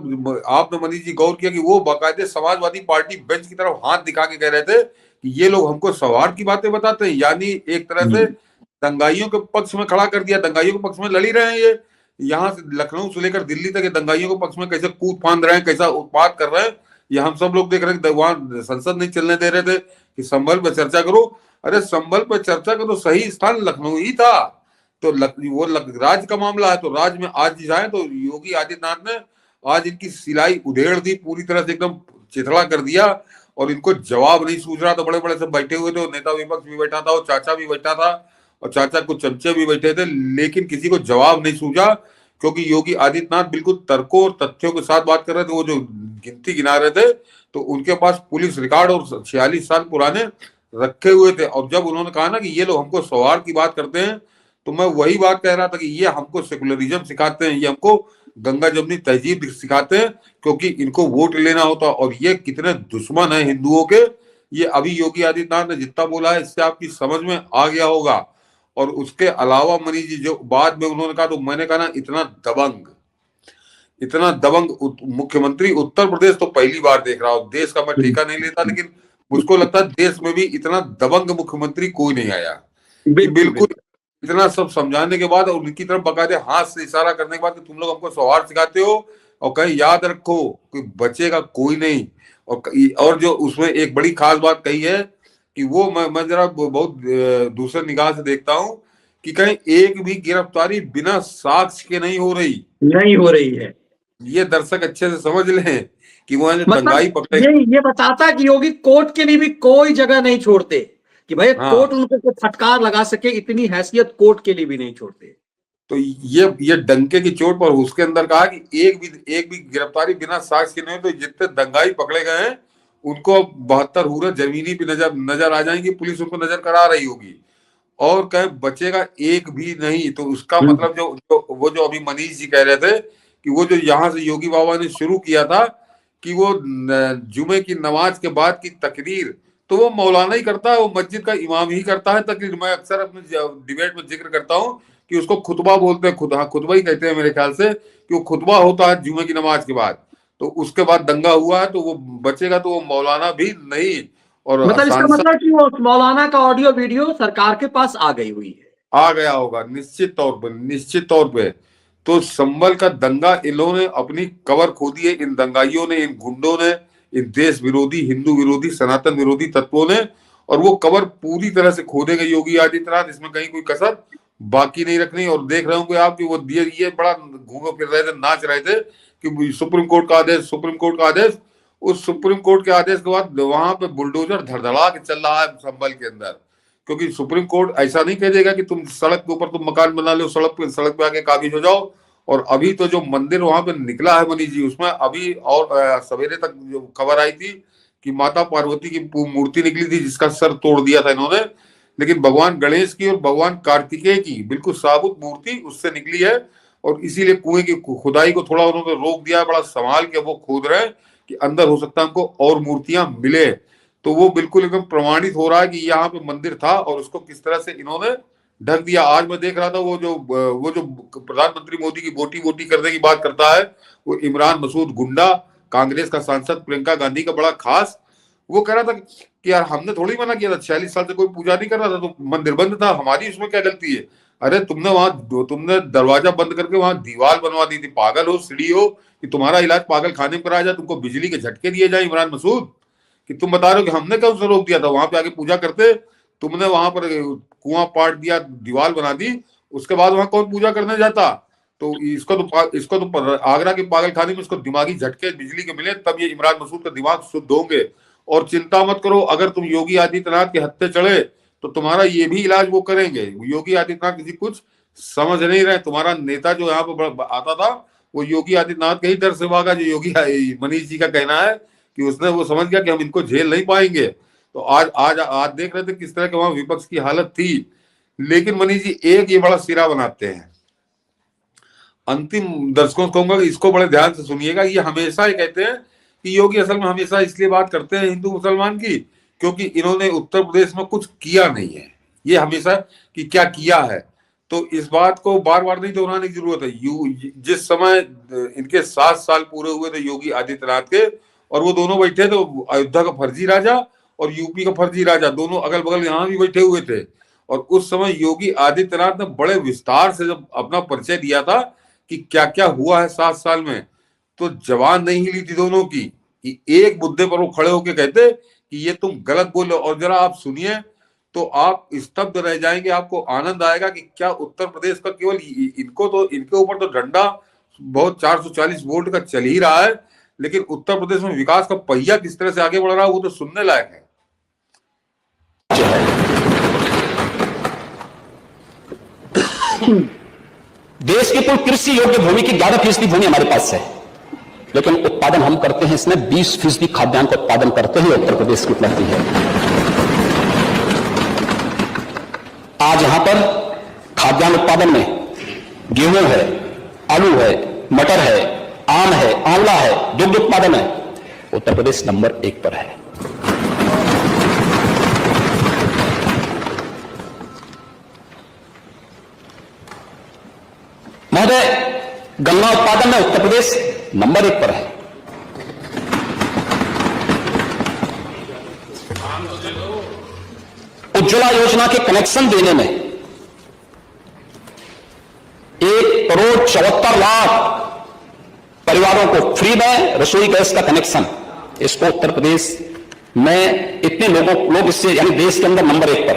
आपने मनीष जी गौर किया कि वो बाकायदे समाजवादी पार्टी बेंच की तरफ हाथ दिखा के कह रहे थे कि ये लोग हमको सौहार्द की बातें बताते हैं। यानी एक तरह से दंगाइयों के पक्ष में खड़ा कर दिया, दंगाइयों के पक्ष में लड़ी रहे हैं। ये यहाँ से लखनऊ से लेकर दिल्ली तक दंगाइयों के पक्ष में कैसे कूद फांद रहे हैं, कैसा उत्पात कर रहे हैं, ये हम सब लोग देख रहे हैं। वहां संसद नहीं चलने दे रहे थे कि संभल पर चर्चा करो। अरे संभल पर चर्चा का तो सही स्थान लखनऊ ही था। तो वो राज्य का मामला है, तो राज्य में आज जाए तो योगी आदित्यनाथ ने आज इनकी सिलाई उधेड़ दी, पूरी तरह से एकदम चिथड़ा कर दिया। और इनको जवाब नहीं सूझ रहा। तो बड़े बड़े सब बैठे हुए थे, नेता विपक्ष भी बैठा था, और चाचा भी बैठा था, और चाचा कुछ चमचे भी बैठे थे, लेकिन किसी को जवाब नहीं सूझा। क्योंकि योगी आदित्यनाथ बिल्कुल तर्कों और तथ्यों के साथ बात कर रहे थे। वो जो गिनती गिना रहे थे, तो उनके पास पुलिस रिकॉर्ड और 46 साल पुराने रखे हुए थे। और जब उन्होंने कहा ना कि ये लोग हमको सौहार्द की बात करते हैं, तो मैं वही बात कह रहा था कि ये हमको सेकुलरिज्म सिखाते हैं, ये हमको गंगा जमुनी तहजीब सिखाते हैं, क्योंकि इनको वोट लेना होता। और ये कितने दुश्मन है हिंदुओं के, ये अभी योगी आदित्यनाथ ने जितना बोला है, इससे आपकी समझ में आ गया होगा। और उसके अलावा मनीष जी जो बाद में उन्होंने कहा, तो मैंने कहा ना, इतना दबंग मुख्यमंत्री उत्तर प्रदेश तो पहली बार देख रहा हूं। देश का मैं ठेका नहीं लेता, लेकिन मुझको लगता है देश में भी इतना दबंग मुख्यमंत्री कोई नहीं आया। बिल्कुल इतना सब समझाने के बाद और उनकी तरफ बकायदे हाथ से इशारा करने के बाद कि तुम लोग हमको सौहार्द सिखाते हो, और कहीं याद रखो कि बचेगा कोई नहीं। और जो उसमें एक बड़ी खास बात कही है कि वो मैं जरा बहुत दूसरे निगाह से देखता हूं कि कहीं एक भी गिरफ्तारी बिना साक्ष्य के नहीं हो रही। नहीं हो रही है। ये दर्शक अच्छे से समझ लें कि वहां जो मतलब दंगाई पकड़े। ये बताता है कि योगी कोर्ट के लिए भी कोई जगह नहीं छोड़ते, कि भाई हाँ, कोर्ट उनको कोई फटकार लगा सके, इतनी हैसियत कोर्ट के लिए भी नहीं छोड़ते। तो ये डंके की चोट पर उसके अंदर कहा कि एक भी गिरफ्तारी बिना साक्ष्य के नहीं, तो जितने दंगाई पकड़े गए हैं उनको 72 हुरे जमीनी पे नजर आ जाएंगी, पुलिस उनको नजर करा रही होगी, और कहे बचेगा एक भी नहीं। तो उसका मतलब जो अभी मनीष जी कह रहे थे कि वो जो यहाँ से योगी बाबा ने शुरू किया था कि वो जुमे की नमाज के बाद की तकरीर, तो वो मौलाना ही करता है, वो मस्जिद का इमाम ही करता है तकरीर। मैं अक्सर अपने डिबेट में जिक्र करता हूँ कि उसको खुतबा बोलते हैं, खुतबा ही कहते हैं मेरे ख्याल से, कि वो खुतबा होता है जुमे की नमाज के बाद। तो उसके बाद दंगा हुआ है, तो वो बचेगा तो वो मौलाना भी नहीं। और मतलब इसका सांसद मतलब कि वो मौलाना का ऑडियो वीडियो सरकार के पास आ गई हुई है। आ गया होगा निश्चित तौर पे। तो संभल का दंगा इन्होंने अपनी कबर खोदी है, इन दंगाइयों ने, इन गुंडों ने, इन देश विरोधी, हिंदू विरोधी, सनातन विरोधी तत्वों ने, और वो कबर पूरी तरह से खोदेंगे योगी आदित्यनाथ, इसमें कहीं कोई कसर बाकी नहीं रखनी। और देख रहे होंगे आप कि वो ये बड़ा घूमे फिर रहे थे, नाच रहे थे कि सुप्रीम कोर्ट का आदेश, सुप्रीम कोर्ट का आदेश। उस सुप्रीम कोर्ट के आदेश के बाद वहां पे बुलडोजर धड़धड़ा के चल रहा है संभल के अंदर, क्योंकि सुप्रीम कोर्ट ऐसा नहीं कह देगा कि तुम सड़क के ऊपर तुम मकान बना लो, सड़क पे आके काबिज हो जाओ। और अभी तो जो मंदिर वहां पे निकला है मनीष जी, उसमें अभी और सवेरे तक जो खबर आई थी कि माता पार्वती की मूर्ति निकली थी जिसका सर तोड़ दिया था इन्होंने, लेकिन भगवान गणेश की और भगवान कार्तिकेय की बिल्कुल साबुत मूर्ति उससे निकली है। और इसीलिए कुएं की खुदाई को थोड़ा उन्होंने रोक दिया है, बड़ा संभाल के वो खोद रहे हैं कि अंदर हो सकता है हमको और मूर्तियां मिले। तो वो बिल्कुल एकदम प्रमाणित हो रहा है कि यहाँ पे मंदिर था और उसको किस तरह से इन्होंने ढक दिया। आज मैं देख रहा था वो जो प्रधानमंत्री मोदी की बोटी बोटी करने की बात करता है, वो इमरान मसूद गुंडा, कांग्रेस का सांसद, प्रियंका गांधी का बड़ा खास, वो कह रहा था कि यार हमने थोड़ी मना किया था, 46 साल से कोई पूजा नहीं कर रहा था, तो मंदिर बंद था, हमारी उसमें क्या गलती है। अरे तुमने दरवाजा बंद करके वहां दीवार बनवा दी थी, पागल हो सीढ़ी हो कि तुम्हारा इलाज पागल खाने में कराया जाए, तुमको बिजली के झटके दिए जाए इमरान मसूद, कि तुम बता रहे हो कि हमने कौन सा रोक दिया था, वहां पे आके पूजा करते, तुमने वहां पर कुआं पाट दिया, दीवार बना दी, उसके बाद वहां कौन पूजा करने जाता। तो इसको तो आगरा के पागल खाने में इसको दिमागी झटके बिजली के मिले, तब ये इमरान मसूद का दिमाग शुद्ध होंगे। और चिंता मत करो, अगर तुम योगी आदित्यनाथ के हत्थे चढ़े तो तुम्हारा ये भी इलाज वो करेंगे। योगी आदित्यनाथ किसी कुछ समझ नहीं रहे, तुम्हारा नेता जो यहाँ पर आता था वो योगी आदित्यनाथ के ही डर से भागा, जो योगी मनीष जी का कहना है कि उसने वो समझ गया कि हम इनको झेल नहीं पाएंगे। तो आज देख रहे थे किस तरह के वहां विपक्ष की हालत थी। लेकिन मनीष जी एक ये बड़ा सिरा बनाते हैं, अंतिम दर्शकों को कहूंगा कि इसको बड़े ध्यान से सुनिएगा। ये हमेशा ही कहते हैं कि योगी असल में हमेशा इसलिए बात करते हैं हिंदू मुसलमान की क्योंकि इन्होंने उत्तर प्रदेश में कुछ किया नहीं है, ये हमेशा कि क्या किया है। तो इस बात को बार बार नहीं दोहराने की जरूरत है। जिस समय इनके 7 साल पूरे हुए थे योगी आदित्यनाथ के, और वो दोनों बैठे थे, अयोध्या का फर्जी राजा और यूपी का फर्जी राजा, दोनों अगल बगल यहाँ भी बैठे हुए थे। और उस समय योगी आदित्यनाथ ने बड़े विस्तार से जब अपना परिचय दिया था कि क्या क्या हुआ है 7 साल में, तो जवान नहीं हिली थी दोनों की, कि एक मुद्दे पर वो खड़े होकर कहते कि ये तुम गलत बोलो। और जरा आप सुनिए तो आप स्तब्ध रह जाएंगे, आपको आनंद आएगा कि क्या उत्तर प्रदेश का केवल इनके ऊपर तो डंडा बहुत 440 वोल्ट का चल ही रहा है, लेकिन उत्तर प्रदेश में विकास का पहिया किस तरह से आगे बढ़ रहा है वो तो सुनने लायक है। देश की कुल कृषि योग्य भूमि की 11% भूमि हमारे पास है, लेकिन उत्पादन हम करते हैं इसमें 20% खाद्यान्न का उत्पादन करते हैं, उत्तर प्रदेश की उपलब्धि है। आज यहां पर खाद्यान्न उत्पादन में गेहूं है, आलू है, मटर है, आम है, आंवला है, दुग्ध उत्पादन है, उत्तर प्रदेश नंबर 1 पर है। महोदय, गन्ना उत्पादन में उत्तर प्रदेश नंबर 1 पर है। उज्ज्वला योजना के कनेक्शन देने में 1,74,00,000 परिवारों को फ्री में रसोई गैस का कनेक्शन, इसको उत्तर प्रदेश मैं इतने लोग इससे यानी देश के अंदर नंबर 1 पर,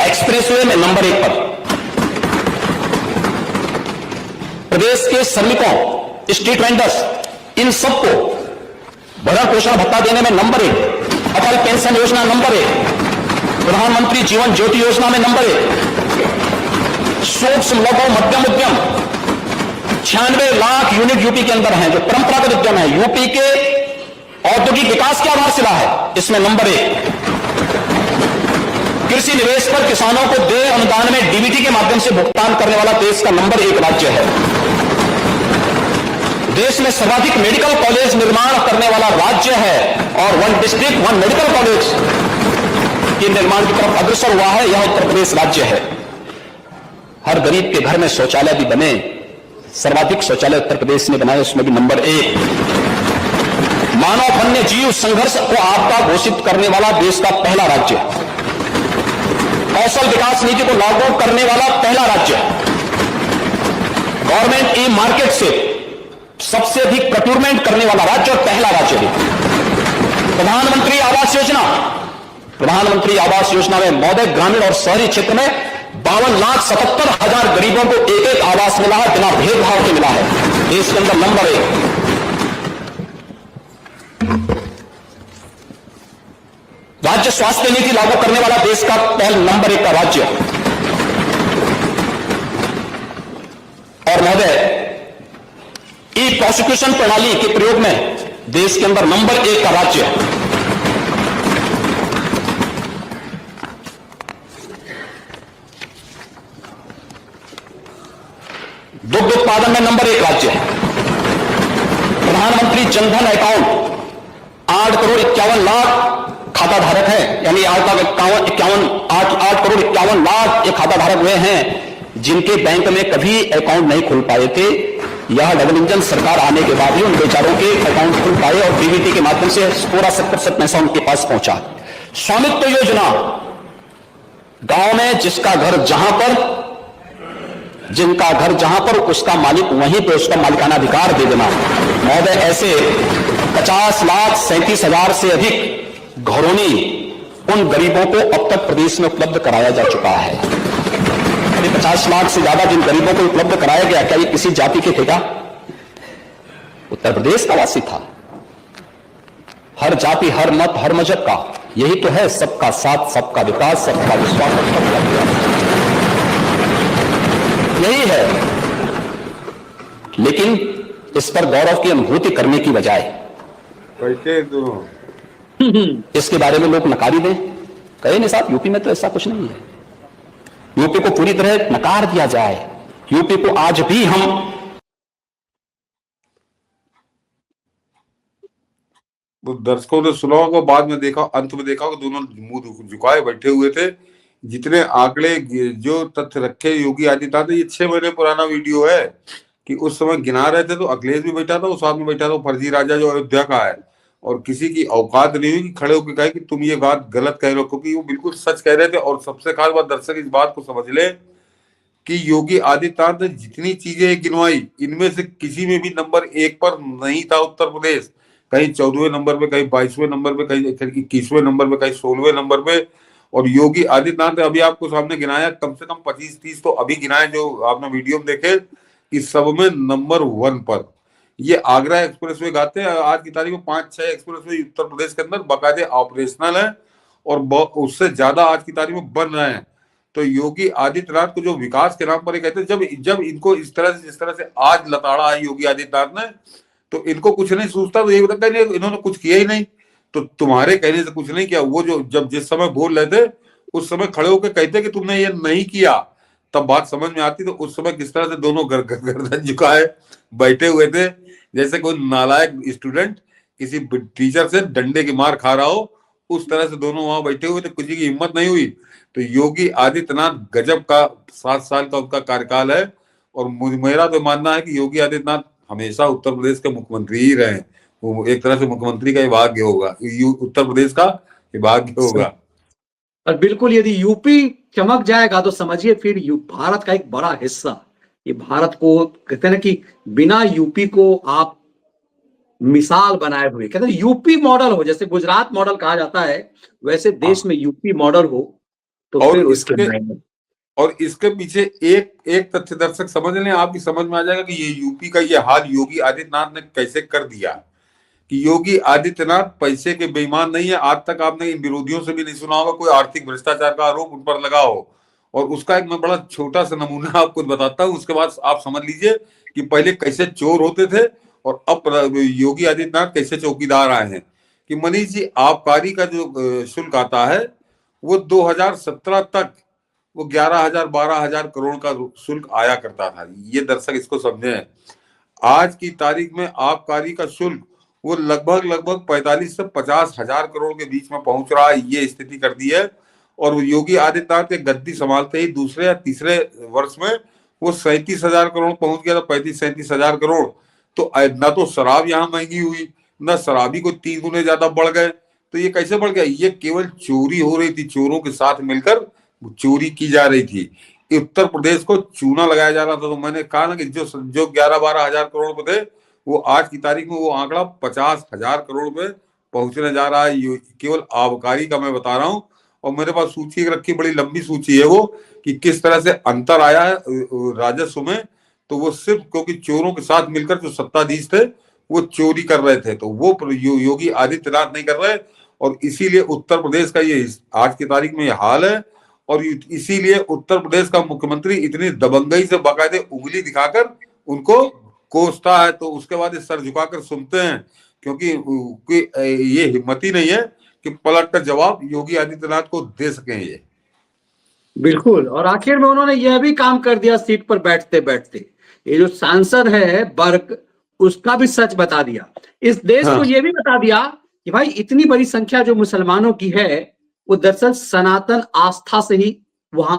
एक्सप्रेसवे में नंबर 1 पर, प्रदेश के श्रमिकों, स्ट्रीट वेंडर्स, इन सबको भरण पोषण भत्ता देने में नंबर 1, अटल पेंशन योजना नंबर 1, प्रधानमंत्री जीवन ज्योति योजना में नंबर 1, सूक्ष्म लघु मध्यम उद्यम 96 लाख यूनिट यूपी के अंदर हैं जो परंपरागत उद्यम है, यूपी के औद्योगिक विकास की आधारशिला है, इसमें नंबर 1। कृषि निवेश पर किसानों को देय अनुदान में डीबीटी के माध्यम से भुगतान करने वाला देश का नंबर 1 राज्य है। देश में सर्वाधिक मेडिकल कॉलेज निर्माण करने वाला राज्य है और 1 डिस्ट्रिक्ट 1 मेडिकल कॉलेज के निर्माण की तरफ अग्रसर हुआ है, यह उत्तर प्रदेश राज्य है। हर गरीब के घर में शौचालय भी बने, सर्वाधिक शौचालय उत्तर प्रदेश ने बनाए, उसमें भी नंबर 1। मानव वन्य जीव संघर्ष को आपदा घोषित करने वाला देश का पहला राज्य, कौशल विकास नीति को लागू करने वाला पहला राज्य, गवर्नमेंट ई मार्केट से सबसे अधिक प्रोक्योरमेंट करने वाला राज्य और पहला राज्य भी। प्रधानमंत्री आवास योजना में महोदय ग्रामीण और शहरी क्षेत्र में 52,77,000 गरीबों को एक आवास मिला है, बिना भेदभाव के मिला है, देश के अंदर नंबर 1। राज्य स्वास्थ्य नीति लागू करने वाला देश का पहला नंबर 1 का राज्य। और महोदय ई प्रोसिक्यूशन प्रणाली के प्रयोग में देश के अंदर नंबर 1 का राज्य। दुग्ध उत्पादन में नंबर 1 राज्य है। प्रधानमंत्री जनधन अकाउंट 8,51,00,000 खाता धारक है, यानी 8 करोड़ 51 लाख ये खाता धारक हुए हैं जिनके बैंक में कभी अकाउंट नहीं खुल पाए थे। यह डबल इंजन सरकार आने के बाद ही उन बेचारों के अकाउंट खुल पाए और डीबीटी के माध्यम से पूरा 70% पैसा उनके पास पहुंचा। स्वामित्व योजना, गांव में जिनका घर जहां पर उसका मालिक वहीं पे उसका मालिकाना अधिकार दे देना। महोदय ऐसे 50,37,000 से अधिक घरौनी उन गरीबों को अब तक प्रदेश में उपलब्ध कराया जा चुका है। 50 लाख से ज्यादा जिन गरीबों को उपलब्ध कराया गया, क्या ये किसी जाति के थे क्या? उत्तर प्रदेश का वासी था। हर जाति, हर मत, हर मजहब का, यही तो है सबका साथ, सबका विकास, सबका विश्वास, सबका यही है। लेकिन इस पर गौरव की अनुभूति करने की बजाय इसके बारे में लोग नकारी दें, कहे नहीं साहब यूपी में तो ऐसा कुछ नहीं है। यूपी को पूरी तरह नकार दिया जाए। यूपी को आज भी हम दर्शकों ने सुना होगा, बाद में देखा, अंत में देखा कि दोनों मुंह झुकाए बैठे हुए थे। जितने आंकड़े जो तथ्य रखे योगी आदित्यनाथ, ये 6 महीने पुराना वीडियो है कि उस समय गिना रहे थे तो अखिलेश भी बैठा था, उस साथ में बैठा था फर्जी राजा जो अयोध्या का है, और किसी की औकात नहीं हुई कि खड़े होकर कहे कि तुम ये बात गलत कह रहे हो, क्योंकि वो बिल्कुल सच कह रहे थे। और सबसे खास बात, दर्शक इस बात को समझ ले कि योगी आदित्यनाथ ने जितनी चीजें गिनवाई, इनमें से किसी में भी नंबर 1 पर नहीं था उत्तर प्रदेश। कहीं 14वें नंबर पे, कहीं 22वें नंबर पे, कहीं 21वें नंबर पे, कहीं 16वें नंबर पे। और योगी आदित्यनाथ ने अभी आपको सामने गिनाया, कम से कम 25-30 तो अभी गिनाए जो आपने वीडियो में देखे, कि सब में नंबर 1 पर। ये आगरा एक्सप्रेसवे गाते हैं। आज की तारीख में 5-6 एक्सप्रेसवे उत्तर प्रदेश के अंदर बाकायदे ऑपरेशनल है और उससे ज्यादा आज की तारीख में बन रहे हैं। तो योगी आदित्यनाथ को जो विकास के नाम पर कहते हैं, जब इनको इस तरह से, जिस तरह से आज लताड़ा है योगी आदित्यनाथ ने, तो इनको कुछ नहीं सूझता, तो ये बताता है इन्होंने कुछ किया ही नहीं। तो तुम्हारे कहने से कुछ नहीं किया। वो जो जिस समय बोल रहे थे उस समय खड़े होकर कहते कि तुमने ये नहीं किया, तब बात समझ में आती। तो उस समय किस तरह से दोनों गर्दन झुकाए बैठे हुए थे, जैसे कोई नालायक स्टूडेंट किसी टीचर से डंडे की मार खा रहा हो, उस तरह से दोनों वहां बैठे हुए थे। किसी की हिम्मत नहीं हुई। तो योगी आदित्यनाथ गजब का 7 साल का उनका कार्यकाल है। और मेरा तो मानना है कि योगी आदित्यनाथ हमेशा उत्तर प्रदेश के मुख्यमंत्री ही रहे। वो एक तरह से मुख्यमंत्री का ही भाग्य होगा, उत्तर प्रदेश का भाग्य होगा। और बिल्कुल यदि यूपी चमक जाएगा तो समझिए फिर भारत का एक बड़ा हिस्सा, ये भारत को कहते हैं ना कि बिना यूपी को आप मिसाल बनाए हुए, कहते हैं यूपी मॉडल हो, जैसे गुजरात मॉडल कहा जाता है वैसे देश में यूपी मॉडल हो तो और फिर उसके इसके मायने। और इसके पीछे एक एक तथ्य दर्शक समझ लें, आपकी समझ में आ जाएगा कि ये यूपी का ये हाल योगी आदित्यनाथ ने कैसे कर दिया। कि योगी आदित्यनाथ पैसे के बेईमान नहीं है। आज तक आपने इन विरोधियों से भी नहीं सुना होगा कोई आर्थिक भ्रष्टाचार का आरोप उन पर लगा हो। और उसका एक मैं बड़ा छोटा सा नमूना आपको बताता हूँ, उसके बाद आप समझ लीजिए कि पहले कैसे चोर होते थे और अब योगी आदित्यनाथ कैसे चौकीदार आए हैं। कि मनीष जी, आबकारी का जो शुल्क आता है वो 2017 तक वो 11,000 12,000 करोड़ का शुल्क आया करता था। ये दर्शक इसको समझें। आज की तारीख में आबकारी का शुल्क वो लगभग 45 से 50,000 करोड़ के बीच में पहुंच रहा है। ये स्थिति कर दी है। और योगी आदित्यनाथ के गद्दी संभालते ही दूसरे या तीसरे वर्ष में वो 37,000 करोड़ पहुंच गया था, 35-37,000 करोड़। तो न तो शराब यहाँ महंगी हुई, न शराबी को 3 गुने ज्यादा बढ़ गए। तो ये कैसे बढ़ गया? ये केवल चोरी हो रही थी, चोरों के साथ मिलकर चोरी की जा रही थी। उत्तर प्रदेश को चूना लगाया जा रहा था। तो मैंने कहा ना कि जो 11-12 हजार करोड़ पे थे वो आज की तारीख में वो आंकड़ा 50,000 करोड़ पे पहुंचने जा रहा है। ये केवल आबकारी का मैं बता रहा हूँ। और मेरे पास सूची रखी, बड़ी लंबी सूची है वो, कि किस तरह से अंतर आया है राजस्व में। तो वो सिर्फ क्योंकि चोरों के साथ मिलकर जो सत्ताधीश थे वो चोरी कर रहे थे, तो वो योगी आदित्यनाथ नहीं कर रहे। और इसीलिए उत्तर प्रदेश का ये आज की तारीख में ये हाल है। और इसीलिए उत्तर प्रदेश का मुख्यमंत्री इतनी दबंगई से बाकायदे उंगली दिखाकर उनको कोसता है, तो उसके बाद सर झुकाकर सुनते हैं, क्योंकि ये हिम्मत ही नहीं है कि पलट कर जवाब योगी आदित्यनाथ को दे सकें ये। बिल्कुल, और आखिर में उन्होंने यह भी काम कर दिया सीट पर बैठते बैठते, ये जो सांसद है बर्क, उसका भी सच बता दिया। इस देश को यह भी बता दिया कि भाई इतनी बड़ी संख्या जो मुसलमानों की है वो दरअसल सनातन आस्था से ही वहां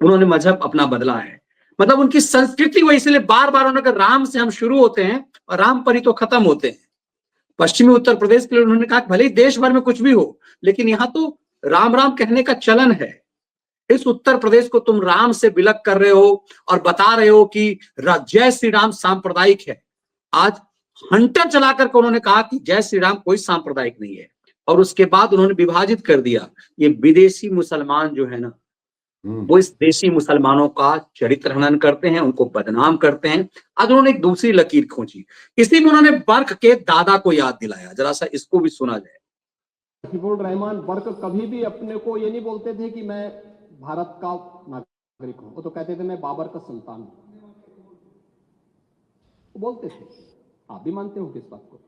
उन्होंने मजहब अपना बदला है। मतलब उनकी संस्कृति वो, इसलिए बार बार उन्होंने कहा राम से हम शुरू होते हैं और राम पर ही तो खत्म होते हैं। पश्चिमी उत्तर प्रदेश के लिए उन्होंने कहा भले ही देश भर में कुछ भी हो लेकिन यहाँ तो राम राम कहने का चलन है। इस उत्तर प्रदेश को तुम राम से विलग कर रहे हो और बता रहे हो कि जय श्री राम सांप्रदायिक है। आज हंटर चलाकर के उन्होंने कहा कि जय श्री राम कोई सांप्रदायिक नहीं है। और उसके बाद उन्होंने विभाजित कर दिया। ये विदेशी मुसलमान जो है ना, वो इस देशी मुसलमानों का चरित्र हनन करते हैं, उनको बदनाम करते हैं। आज उन्होंने एक दूसरी लकीर खोजी, इसी में उन्होंने बर्क के दादा को याद दिलाया। जरा सा इसको भी सुना जाए। रकीबुर रहमान बर्क कभी भी अपने को ये नहीं बोलते थे कि मैं भारत का नागरिक हूं, वो तो कहते थे मैं बाबर का संतान हूं। वो बोलते थे, आप भी मानते हो किस बात को?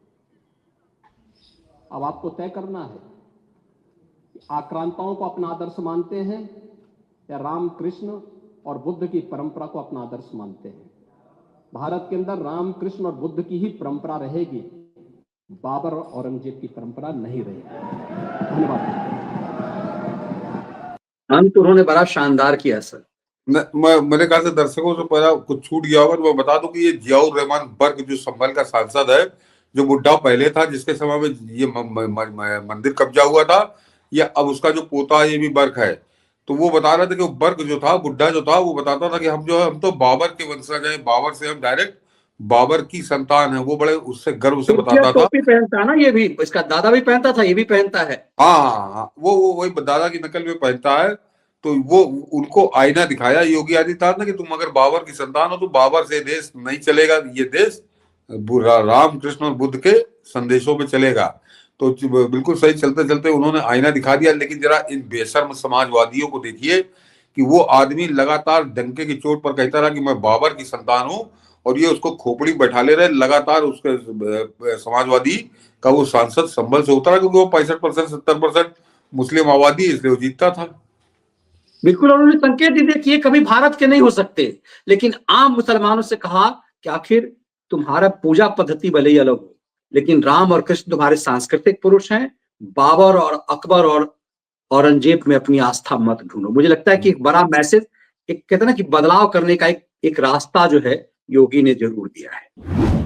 अब आपको तय करना है कि आक्रांताओं को अपना आदर्श मानते हैं या राम कृष्ण और बुद्ध की परंपरा को अपना आदर्श मानते हैं। भारत के अंदर राम कृष्ण और बुद्ध की ही परंपरा रहेगी, बाबर और औरंगजेब की परंपरा नहीं रहेगी। धन्यवाद। अंत उन्होंने बड़ा शानदार किया सर। मेरे ख्याल से दर्शकों से पहला कुछ छूट गया होगा तो मैं बता दूं कि ये जियाउर रहमान बर्क जो संभल का सांसद है, जो बुड्ढा पहले था जिसके समय में ये मंदिर कब्जा हुआ था, या अब उसका जो पोता है ये भी बर्क है। तो वो बता रहा था कि बर्क जो था, बुड्ढा जो था, वो बताता था कि हम तो बाबर के वंशज हैं, बाबर से हम डायरेक्ट बाबर की संतान है। वो बड़े उससे गर्व से बताता था। टोपी पहनता ना, ये भी इसका दादा भी पहनता था, ये भी पहनता है। हाँ, वो वही दादा की नकल में पहनता है। तो वो उनको आईना दिखाया योगी आदित्यनाथ ने कि तुम अगर बाबर की संतान हो तो बाबर से देश नहीं चलेगा, ये देश राम कृष्ण और बुद्ध के संदेशों में चलेगा। तो बिल्कुल सही चलते चलते उन्होंने आईना दिखा दिया। लेकिन जरा इन बेशर्म समाजवादियों को देखिए कि वो आदमी लगातार डंके की चोट पर कहता रहा कि मैं बाबर की संतान हूं, और ये उसको खोपड़ी बैठा ले रहे लगातार। उसके समाजवादी का वो सांसद संभल से उतरा क्योंकि वो 65% 70% मुस्लिम आबादी, इसलिए वो जीतता था। बिल्कुल, उन्होंने संकेत दे दिया कि ये कभी भारत के नहीं हो सकते। लेकिन आम मुसलमानों से कहा कि आखिर तुम्हारा पूजा पद्धति भले ही अलग हो, लेकिन राम और कृष्ण तुम्हारे सांस्कृतिक पुरुष हैं। बाबर और अकबर और औरंगजेब में अपनी आस्था मत ढूंढो। मुझे लगता है कि एक बड़ा मैसेज, एक कहते हैं ना कि बदलाव करने का एक रास्ता जो है योगी ने जरूर दिया है।